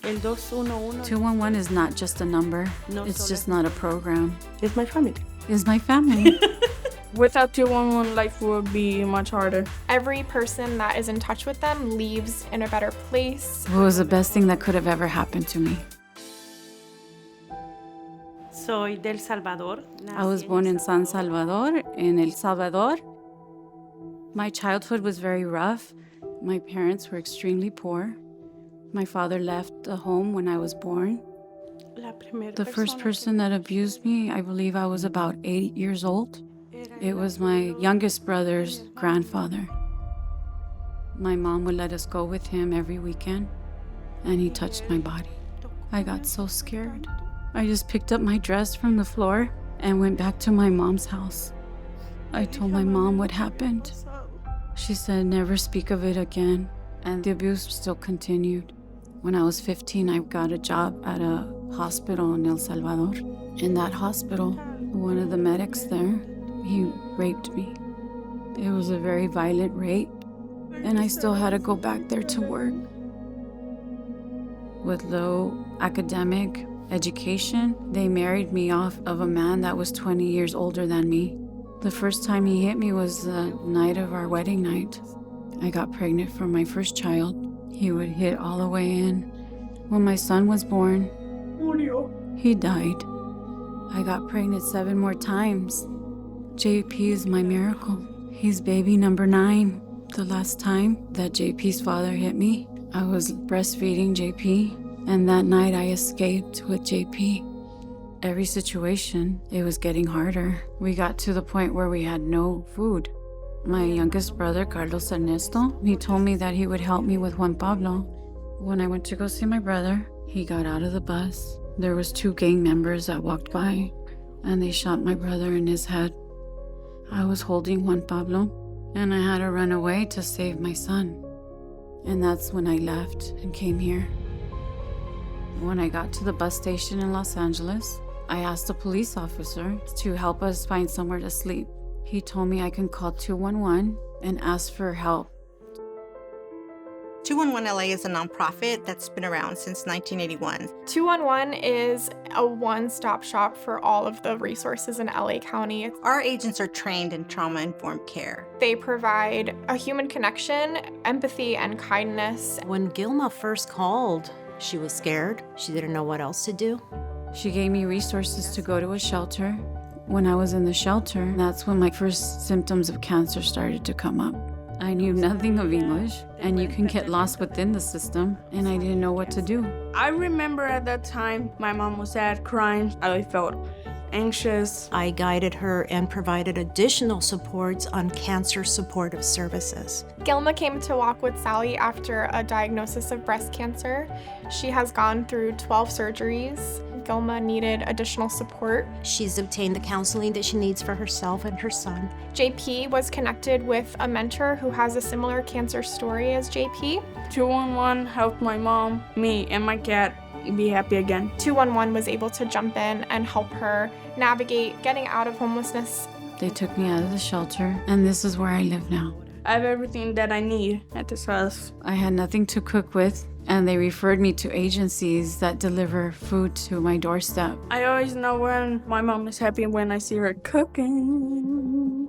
El 211. 211 is not just a number. It's just not a program. It's my family. It's my family. Without 211, life would be much harder. Every person that is in touch with them leaves in a better place. It was the best thing that could have ever happened to me. Soy del Salvador. I was born in San Salvador, in El Salvador. My childhood was very rough. My parents were extremely poor. My father left the home when I was born. The first person that abused me, I believe I was about 8 years old. It was my youngest brother's grandfather. My mom would let us go with him every weekend, and he touched my body. I got so scared. I just picked up my dress from the floor and went back to my mom's house. I told my mom what happened. She said, never speak of it again, and the abuse still continued. When I was 15, I got a job at a hospital in El Salvador. In that hospital, one of the medics there, he raped me. It was a very violent rape, and I still had to go back there to work. With low academic education, they married me off of a man that was 20 years older than me. The first time he hit me was the night of our wedding night. I got pregnant for my first child. He would hit all the way in. When my son was born, he died. I got pregnant 7 more times. JP is my miracle. He's baby number 9. The last time that JP's father hit me, I was breastfeeding JP, and that night I escaped with JP. Every situation, it was getting harder. We got to the point where we had no food. My youngest brother, Carlos Ernesto, he told me that he would help me with Juan Pablo. When I went to go see my brother, he got out of the bus. There was 2 gang members that walked by, and they shot my brother in his head. I was holding Juan Pablo, and I had to run away to save my son. And that's when I left and came here. When I got to the bus station in Los Angeles, I asked a police officer to help us find somewhere to sleep. He told me I can call 211 and ask for help. 211 LA is a nonprofit that's been around since 1981. 211 is a one-stop shop for all of the resources in LA County. Our agents are trained in trauma-informed care. They provide a human connection, empathy, and kindness. When Gilma first called, she was scared. She didn't know what else to do. She gave me resources to go to a shelter. When I was in the shelter, that's when my first symptoms of cancer started to come up. I knew nothing of English, and you can get lost within the system, and I didn't know what to do. I remember at that time, my mom was sad, crying. I felt anxious. I guided her and provided additional supports on cancer supportive services. Gilma came to walk with Sally after a diagnosis of breast cancer. She has gone through 12 surgeries. Gilma needed additional support. She's obtained the counseling that she needs for herself and her son. JP was connected with a mentor who has a similar cancer story as JP. 211 helped my mom, me, and my cat be happy again. 211 was able to jump in and help her navigate getting out of homelessness. They took me out of the shelter, and this is where I live now. I have everything that I need at this house. I had nothing to cook with, and they referred me to agencies that deliver food to my doorstep. I always know when my mom is happy when I see her cooking.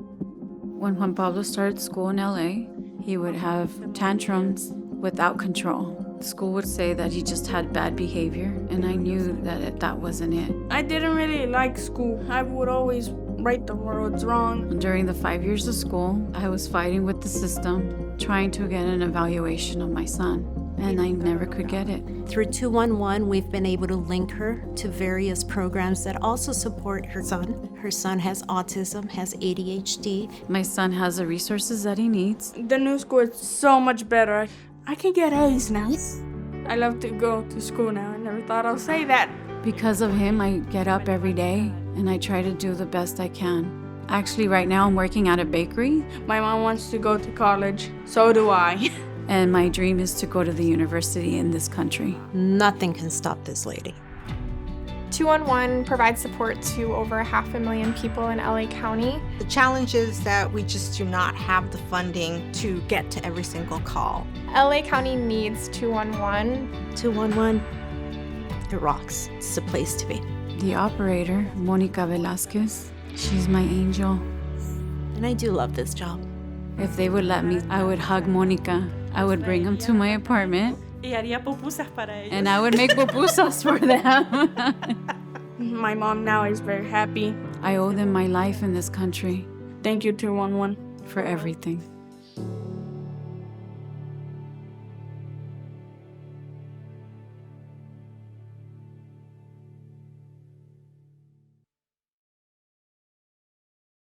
When Juan Pablo started school in LA, he would have tantrums without control. School would say that he just had bad behavior, and I knew that that wasn't it. I didn't really like school. I would always right the words wrong. During the 5 years of school, I was fighting with the system, trying to get an evaluation of my son, and I never could get it. Through 211, we've been able to link her to various programs that also support her son. Her son has autism, has ADHD. My son has the resources that he needs. The new school is so much better. I can get A's now. I love to go to school now. I never thought I'd say that. Because of him, I get up every day and I try to do the best I can. Actually, right now I'm working at a bakery. My mom wants to go to college, so do I. And my dream is to go to the university in this country. Nothing can stop this lady. 211 provides support to over 500,000 people in LA County. The challenge is that we just do not have the funding to get to every single call. LA County needs 211. 211, it rocks. It's the place to be. The operator, Monica Velasquez, she's my angel. And I do love this job. If they would let me, I would hug Monica. I would bring them to my apartment. Y haría pupusas para ellos. And I would make pupusas for them. My mom now is very happy. I owe them my life in this country Thank you, 211. for everything.